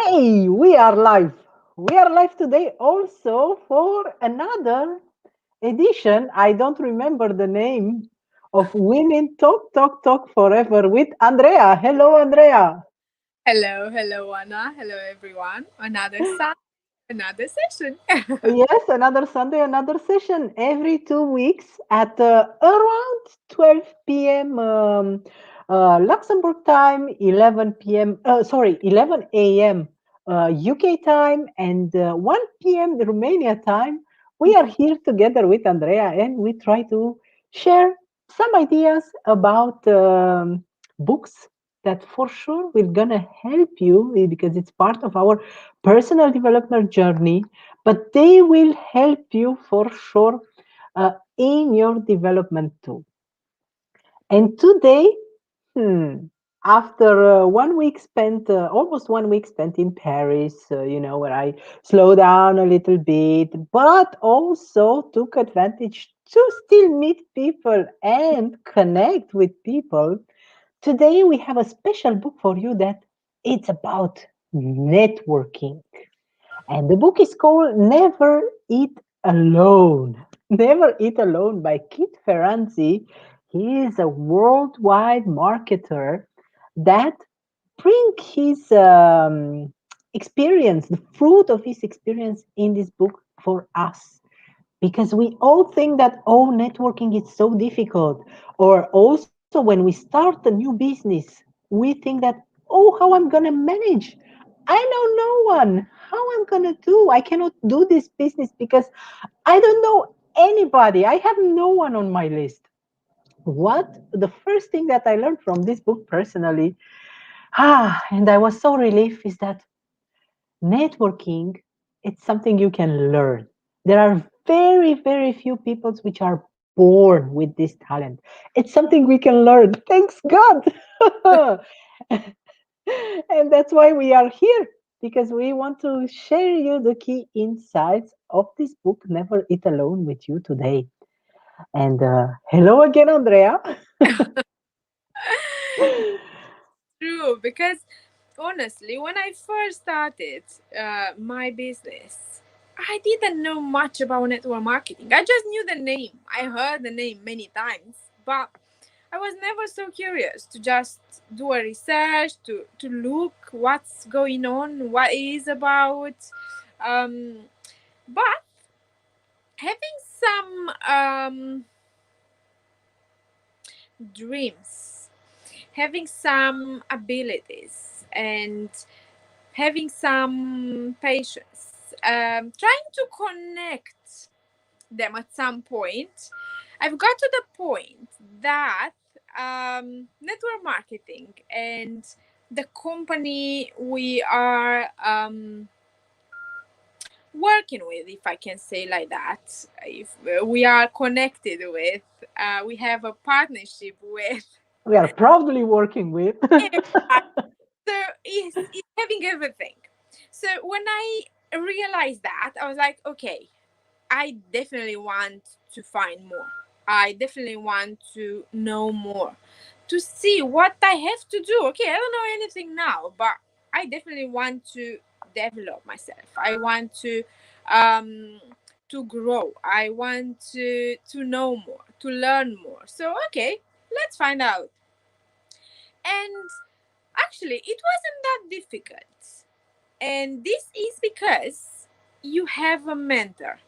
Hey, we are live. We are live today also for another edition. I don't remember the name of Women Talk, Talk, Talk Forever with Andrea. Hello, Andrea. Hello, Anna. Hello, everyone. Another Sunday, another session. Yes, another Sunday, another session every 2 weeks at around 12 p.m. Luxembourg time, 11 p.m. Sorry, 11 a.m. UK time, and 1 p.m. Romania time. We are here together with Andrea, and we try to share some ideas about books that for sure will gonna help you because it's part of our personal development journey, but they will help you for sure in your development too. And today, hmm, after 1 week spent, almost 1 week spent in Paris, where I slowed down a little bit, but also took advantage to still meet people and connect with people. Today we have a special book for you that it's about networking. And the book is called Never Eat Alone. Never Eat Alone by Keith Ferrazzi. He is a worldwide marketer that bring his experience, the fruit of his experience in this book for us. Because we all think that, oh, networking is so difficult. Or also when we start a new business, we think that, oh, how I'm going to manage. I know no one. How I'm going to do? I cannot do this business because I don't know anybody. I have no one on my list. What the first thing that I learned from this book personally, and I was so relieved, is that networking, it's something you can learn. There are very, very few people which are born with this talent. It's something we can learn. Thanks God. And that's why we are here, because we want to share you the key insights of this book, Never Eat Alone, with you today. And hello again, Andrea. True, because honestly, when I first started my business, I didn't know much about network marketing. I just knew the name. I heard the name many times, but I was never so curious to just do a research, to look what's going on, what it is about. Um, but having some dreams, having some abilities, and having some patience, trying to connect them at some point, I've got to the point that network marketing and the company we are working with, if I can say like that, if we are connected with, we have a partnership with. We are proudly working with. So it's having everything. So when I realized that, I was like, okay, I definitely want to find more. I definitely want to know more, to see what I have to do. Okay, I don't know anything now, but I definitely want to develop myself. I want um to grow. I want to know more, to learn more. So okay, let's find out. And actually, it wasn't that difficult. And this is because you have a mentor.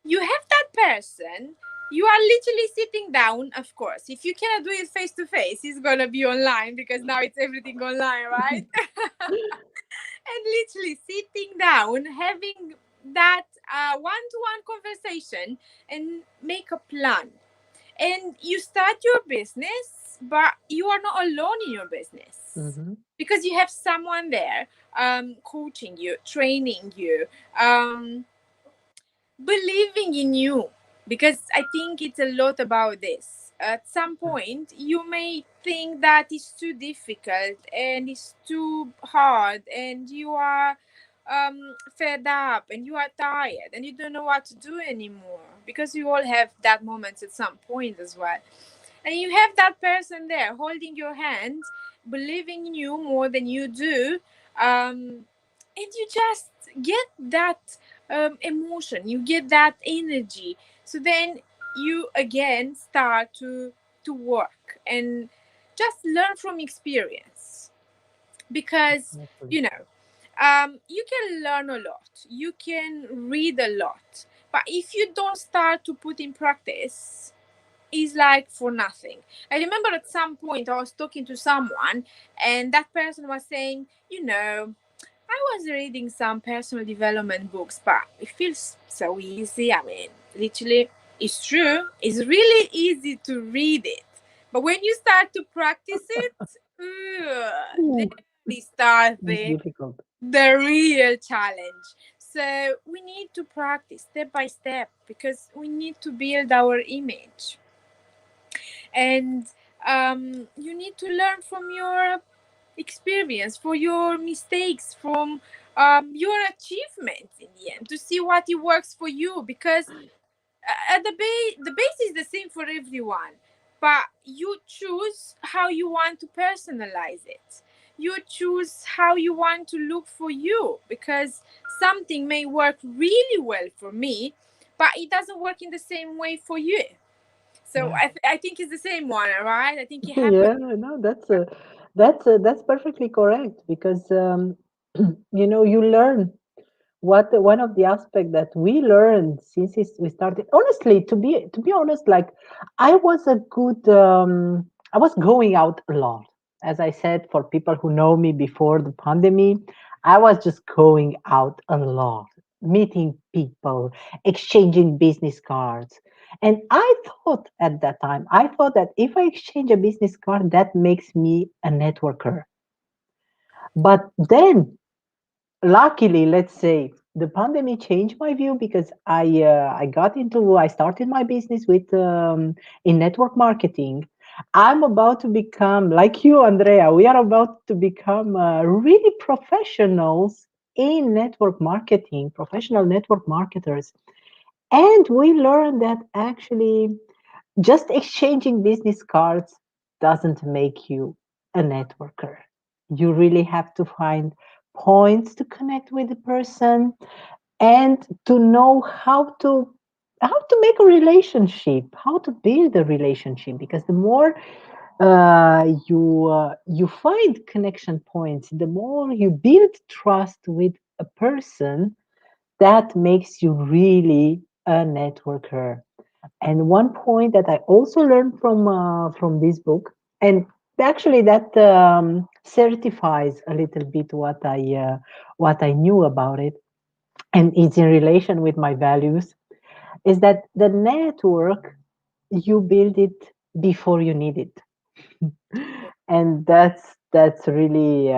You have that person. You are literally sitting down, of course. If you cannot do it face to face, it's gonna be online because now it's everything online, right? And literally sitting down, having that one-to-one conversation and make a plan. And you start your business, but you are not alone in your business Mhm. because you have someone there coaching you, training you, um, believing in you. Because I think it's a lot about this. At some point, you may think that it's too difficult and it's too hard, and you are fed up and you are tired and you don't know what to do anymore, because we all have that moment at some point as well. And you have that person there holding your hand, believing in you more than you do, And you just get that emotion, you get that energy. So then you again start to work and just learn from experience, because Exactly. you know, you can learn a lot, you can read a lot, but if you don't start to put in practice, is like for nothing. I remember at some point I was talking to someone, and that person was saying, I was reading some personal development books, but it feels so easy. I mean, literally, it's true. It's really easy to read it. But when you start to practice it, then Ooh, we start it's difficult. the real challenge. So we need to practice step by step because we need to build our image. And you need to learn from your experience, for your mistakes, from your achievements in the end, to see what it works for you, because at the base is the same for everyone, but you choose how you want to personalize it. You choose how you want to look for you, because something may work really well for me, but it doesn't work in the same way for you. So Yeah. I think it's the same one, right? I think it happens. Yeah, no, that's perfectly correct because you learn one of the aspects that we learned since we started. Honestly, to be honest, like I was a good I was going out a lot. As I said, for people who know me before the pandemic, I was just going out a lot, meeting people, exchanging business cards. And I thought at that time, I thought that if I exchange a business card, that makes me a networker. But then luckily, let's say the pandemic changed my view because I started my business with in network marketing. I'm about to become like you, Andrea. We are about to become really professionals in network marketing, professional network marketers, and we learned that actually just exchanging business cards doesn't make you a networker. You really have to find points to connect with the person and to know how to make a relationship, how to build a relationship. Because the more you find connection points, the more you build trust with a person. That makes you really a networker. And one point that I also learned from this book, and actually that certifies a little bit what I knew about it, and it's in relation with my values, is that the network you build it before you need it, and that's really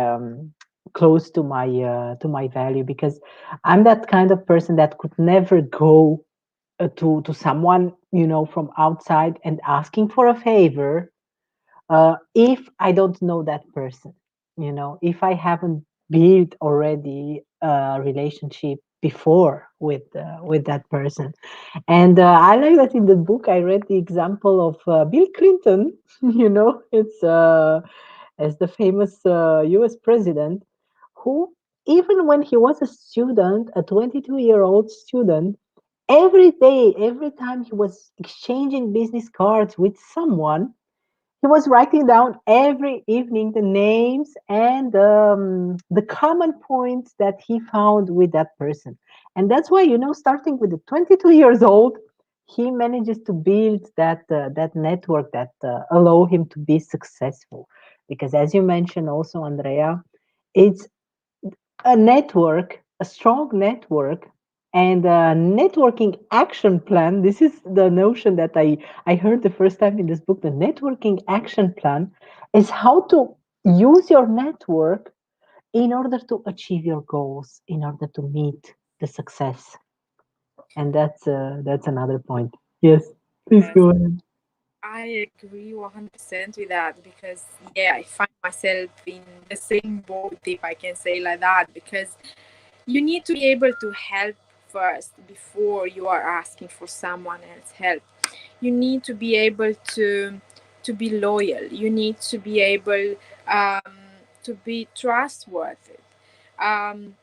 close to my value because I'm that kind of person that could never go to someone from outside and asking for a favor if I don't know that person. If I haven't built already a relationship before with that person. And I like that in the book I read the example of Bill Clinton. It's as the famous US president who, even when he was a student, a 22-year-old student, every day, every time he was exchanging business cards with someone, he was writing down every evening the names and the common points that he found with that person. And that's why, starting with the 22 years old, he manages to build that network that allow him to be successful. Because as you mentioned also, Andrea, it's a network, a strong network, and a networking action plan. This is the notion that I heard the first time in this book. The networking action plan is how to use your network in order to achieve your goals, in order to meet the success. And that's another point. Yes, please Yes, go ahead. I agree 100% with that, because yeah, I find myself in the same boat, if I can say like that, because you need to be able to help first before you are asking for someone else help. You need to be able to be loyal. You need to be able um, to be trustworthy. um,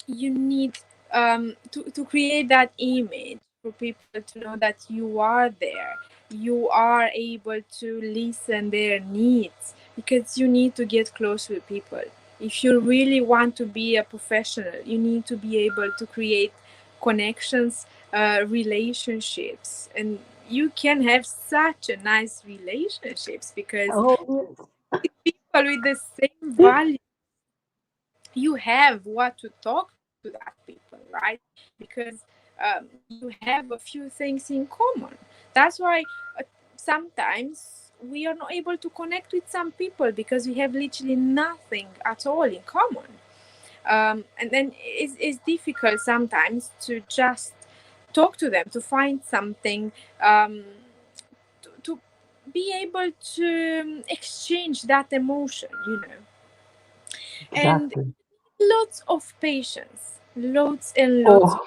you need to create that image for people to know that you are there, you are able to listen their needs, because you need to get close with people. If you really want to be a professional, you need to be able to create connections, relationships, and you can have such a nice relationships because Oh, people with the same value, you have what to talk to that people, right? Because you have a few things in common. That's why sometimes we are not able to connect with some people because we have literally nothing at all in common. And then it's difficult sometimes to just talk to them, to find something, to be able to exchange that emotion, you know. And exactly. lots of patience, lots and lots. Oh,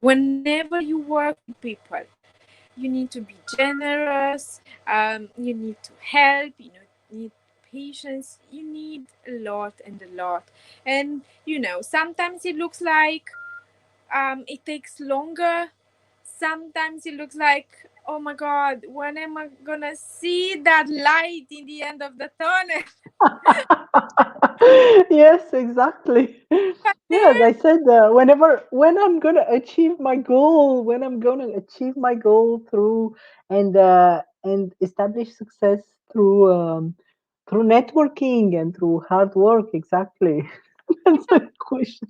Whenever you work with people, you need to be generous, you need to help, you know, need patience, you need a lot and a lot. And you know, sometimes it looks like it takes longer, sometimes it looks like, oh my god, when am I gonna see that light in the end of the tunnel? yes, exactly. But Yes, there, I said when I'm gonna achieve my goal, when I'm gonna achieve my goal through and establish success through networking and through hard work. Exactly. That's the question.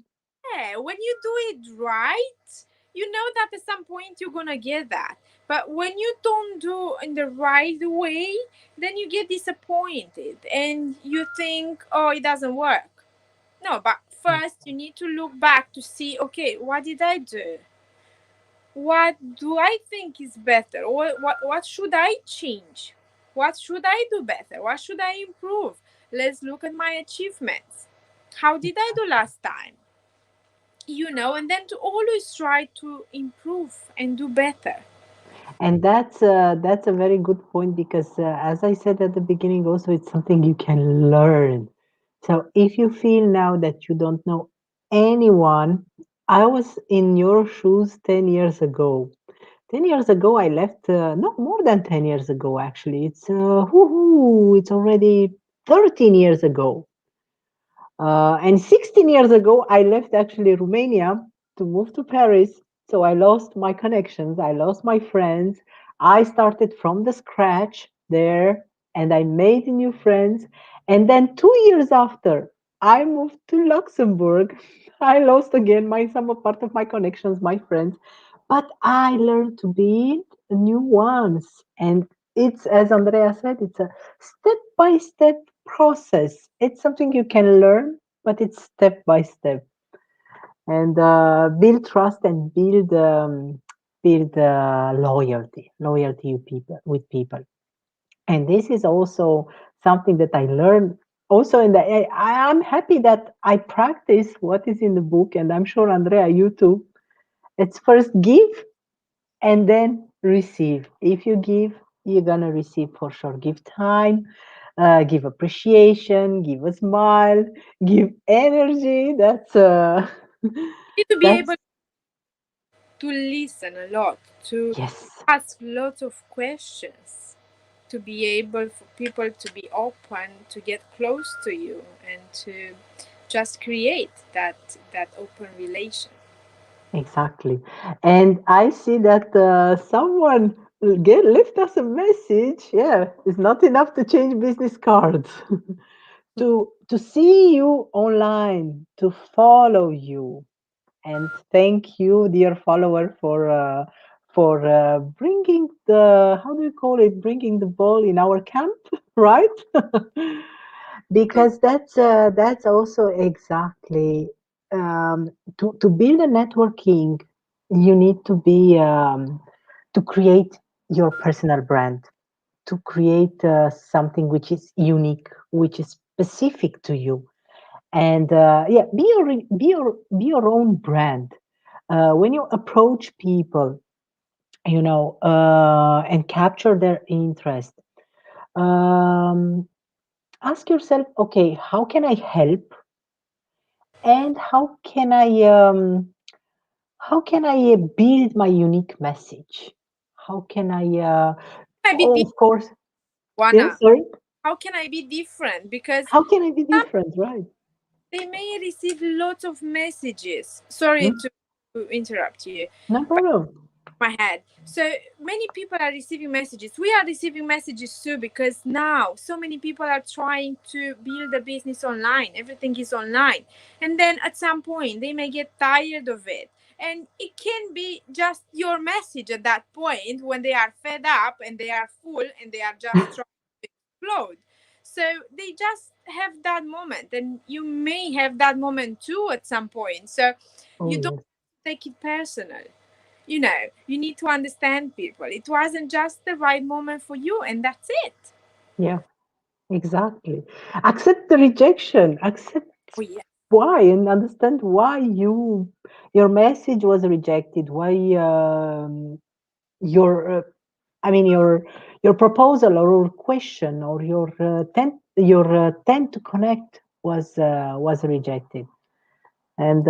yeah, when you do it right, you know that at some point you're gonna get that. But when you don't do in the right way, then you get disappointed and you think, oh, it doesn't work. No, but first you need to look back to see, okay, what did I do? What do I think is better? Or what should I change? What should I do better? What should I improve? Let's look at my achievements. How did I do last time? You know, and then to always try to improve and do better. And that's a very good point because, as I said at the beginning, also it's something you can learn. So if you feel now that you don't know anyone, I was in your shoes 10 years ago. 10 years ago, I left. No, more than 10 years ago, actually. It's already 13 years ago. And 16 years ago, I left actually Romania to move to Paris. So I lost my connections, I lost my friends. I started from the scratch there and I made new friends. And then 2 years after, I moved to Luxembourg. I lost again my some part of my connections, my friends, but I learned to be new ones. And it's, as Andrea said, it's a step by step process. It's something you can learn, but it's step by step. And build trust and build loyalty with people. And this is also something that I learned. Also, I'm happy that I practice what is in the book, and I'm sure Andrea, you too. It's first give and then receive. If you give, you're gonna receive for sure. Give time, give appreciation, give a smile, give energy. You need to be That's able to listen a lot, to yes, ask lots of questions, to be able for people to be open, to get close to you, and to just create that open relation. exactly. And I see that someone left us a message. Yeah, it's not enough to change business cards. To see you online, to follow you, and thank you, dear follower, for bringing the, how do you call it, bringing the ball in our camp, right? Because that's also exactly, to build a networking, you need to be to create your personal brand, to create something which is unique, which is specific to you. And yeah, be your own brand. When you approach people, and capture their interest, um, ask yourself, okay, how can I help? And how can I build my unique message? How can I I be oh, of course. Yes, Juana? sorry. How can I be different? Because How can I be some different, right? they may receive lots of messages. Sorry Hmm? to interrupt you, No but problem. my head. So many people are receiving messages. We are receiving messages too because now so many people are trying to build a business online. Everything is online. And then at some point they may get tired of it. And it can be just your message at that point when they are fed up and they are full and they are just trying to explode. So they just have that moment, and you may have that moment too at some point. So Oh you don't yes. take it personal. You need to understand people. It wasn't just the right moment for you, and that's it. Yeah, exactly. Accept the rejection. Accept Oh, yeah. why and understand why your message was rejected. Why your I mean your proposal or your question or your tent to connect was rejected. And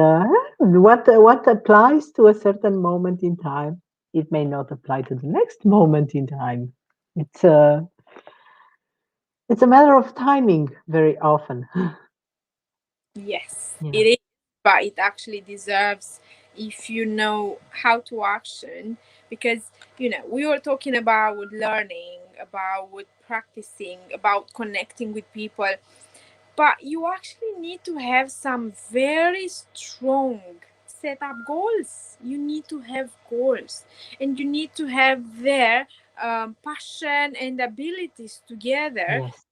what applies to a certain moment in time, it may not apply to the next moment in time. It's a matter of timing very often. Yes, Yeah. it is, but it actually deserves if you know how to action. Because, we were talking about learning, about practicing, about connecting with people. But you actually need to have some very strong set up goals. You need to have goals, and you need to have their passion and abilities together Yes.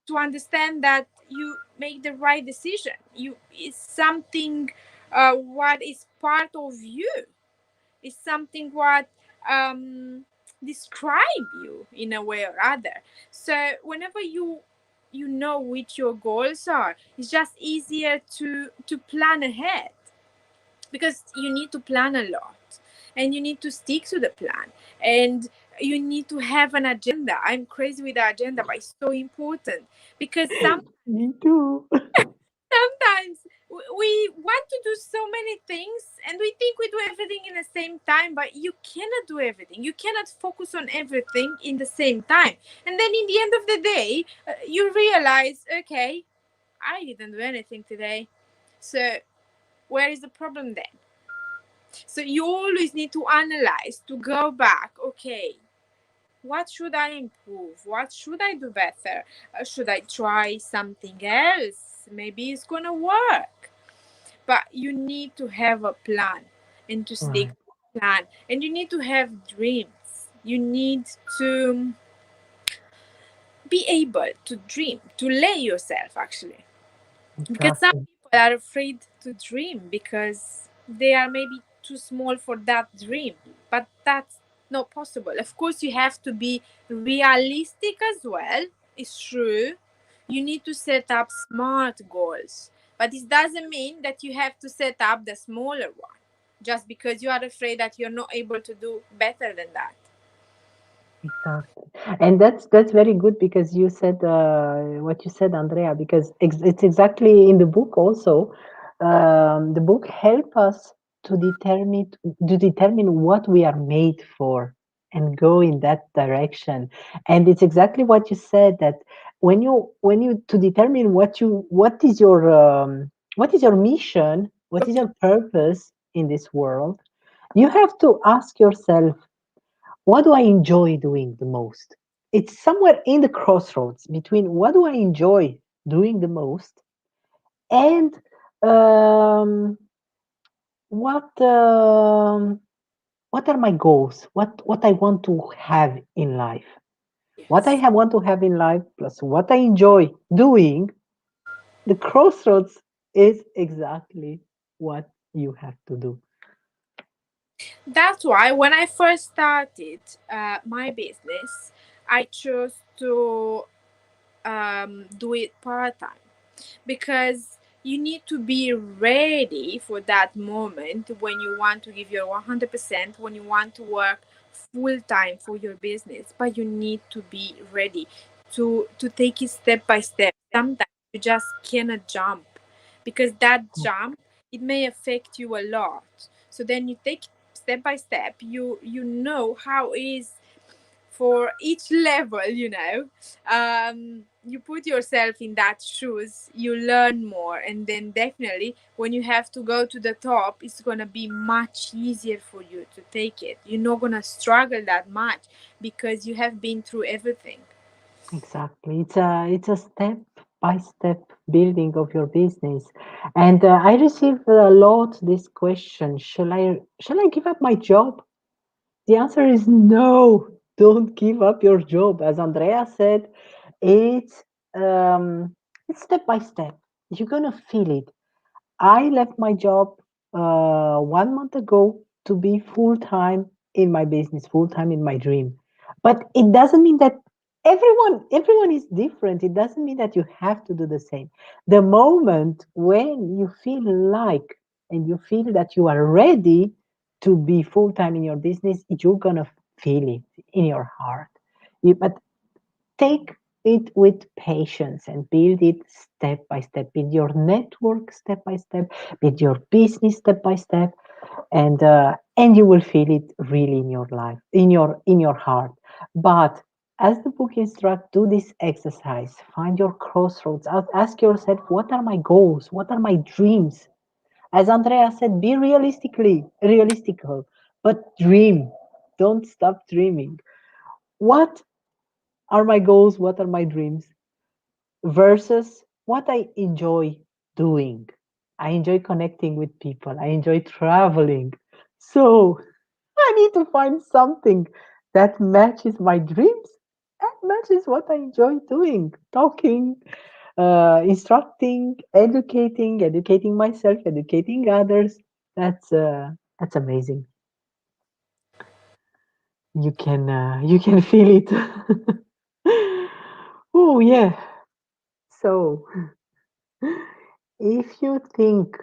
to understand that you make the right decision. You is something what is part of you. Is something what describe you in a way or other. So whenever you know which your goals are, it's just easier to plan ahead, because you need to plan a lot and you need to stick to the plan, and you need to have an agenda. I'm crazy with the agenda, but it's so important because Me too. sometimes we want to do so many things and we think we do everything in the same time, but you cannot do everything. You cannot focus on everything in the same time, and then in the end of the day you realize, okay, I didn't do anything today. So where is the problem then? So you always need to analyze, to go back. Okay, what should I improve? What should I do better? Should I try something else? Maybe it's gonna work. But you need to have a plan and to stick Right. to the plan. And you need to have dreams. You need to be able to dream, to lay yourself actually. Because some Exactly. people are afraid to dream because they are maybe too small for that dream. But that's not possible. Of course, you have to be realistic as well. It's true. You need to set up smart goals. But this doesn't mean that you have to set up the smaller one just because you are afraid that you're not able to do better than that. Exactly. And that's very good because you said what you said, Andrea, because it's exactly in the book also. The book help us to determine what we are made for and go in that direction. And it's exactly what you said, that when you to determine what is your mission, what is Okay. your purpose in this world, you have to ask yourself, what do I enjoy doing the most? It's somewhere in the crossroads between what do I enjoy doing the most and um, what um, what are my goals? What I want to have in life? What I Yes. want to have in life plus what I enjoy doing. The crossroads is exactly what you have to do. That's why when I first started my business, I chose to do it part time, because you need to be ready for that moment when you want to give your 100%, when you want to work full time for your business. But you need to be ready to take it step by step. Sometimes you just cannot jump because that jump, it may affect you a lot. So then you take step by step, you know how is for each level, you put yourself in that shoes, you learn more, and then definitely when you have to go to the top, it's gonna be much easier for you to take it. You're not gonna struggle that much because you have been through everything. Exactly. It's a step by step building of your business. And I receive a lot this question, shall I give up my job? The answer is no. Don't give up your job. As Andrea said, it's it's step by step. You're gonna feel it. I left my job 1 month ago to be full time in my business, full time in my dream. But it doesn't mean that everyone is different. It doesn't mean that you have to do the same. The moment when you feel like and you feel that you are ready to be full time in your business, you're gonna feel it in your heart. But take it with patience and build it step by step. Build your network step by step. Build your business step by step, and you will feel it really in your life, in your heart. But as the book instructs, do this exercise. Find your crossroads. Ask yourself, what are my goals? What are my dreams? As Andrea said, be realistical, but dream. Don't stop dreaming. What are my goals? What are my dreams? Versus what I enjoy doing. I enjoy connecting with people. I enjoy traveling. So I need to find something that matches my dreams and matches what I enjoy doing. Talking, instructing, educating myself, educating others. That's amazing. You can feel it. Oh yeah. So if you think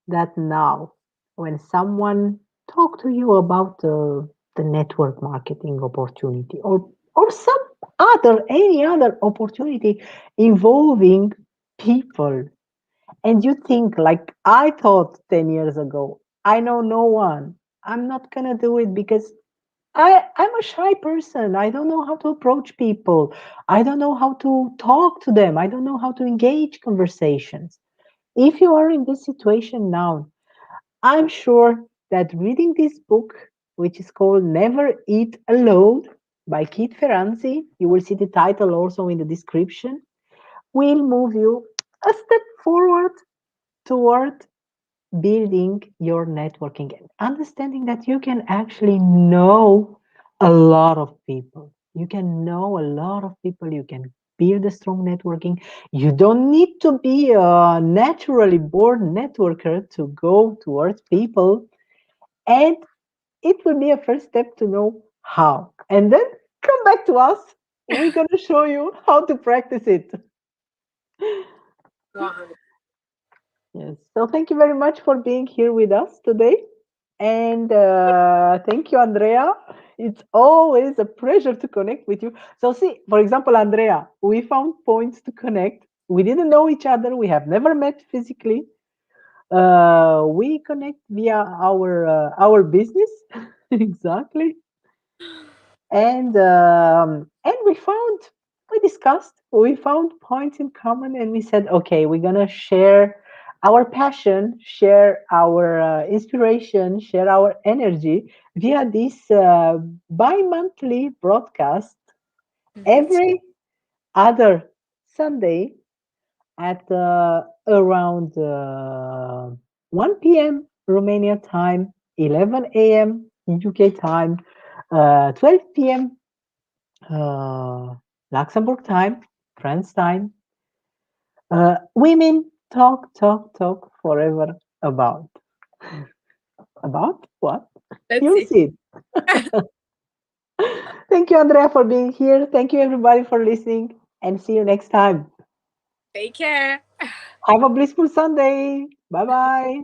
that now, when someone talk to you about the network marketing opportunity or some other any other opportunity involving people, and you think like I thought 10 years ago, I know no one, I'm not gonna do it because I'm a shy person. I don't know how to approach people. I don't know how to talk to them. I don't know how to engage conversations. If you are in this situation now, I'm sure that reading this book, which is called Never Eat Alone by Keith Ferrazzi, you will see the title also in the description, will move you a step forward toward building your networking and understanding that you can actually know a lot of people. You can know a lot of people. You can build a strong networking. You don't need to be a naturally born networker to go towards people. And it will be a first step to know how. And then come back to us. We're going to show you how to practice it. 100. Yes. So thank you very much for being here with us today. And thank you, Andrea. It's always a pleasure to connect with you. So, see, for example, Andrea, we found points to connect. We didn't know each other. We have never met physically. We connect via our business, exactly. And we discussed, we found points in common, and we said, okay, we're gonna share our passion, share our inspiration, share our energy via this bi-monthly broadcast every other Sunday at around 1 p.m. Romania time, 11 a.m. UK time, 12 p.m. Luxembourg time, France time. Women talk forever about what? Let's You'll see. see. Thank you, Andrea, for being here. Thank you, everybody, for listening, and see you next time. Take care. Have a blissful Sunday. Bye bye.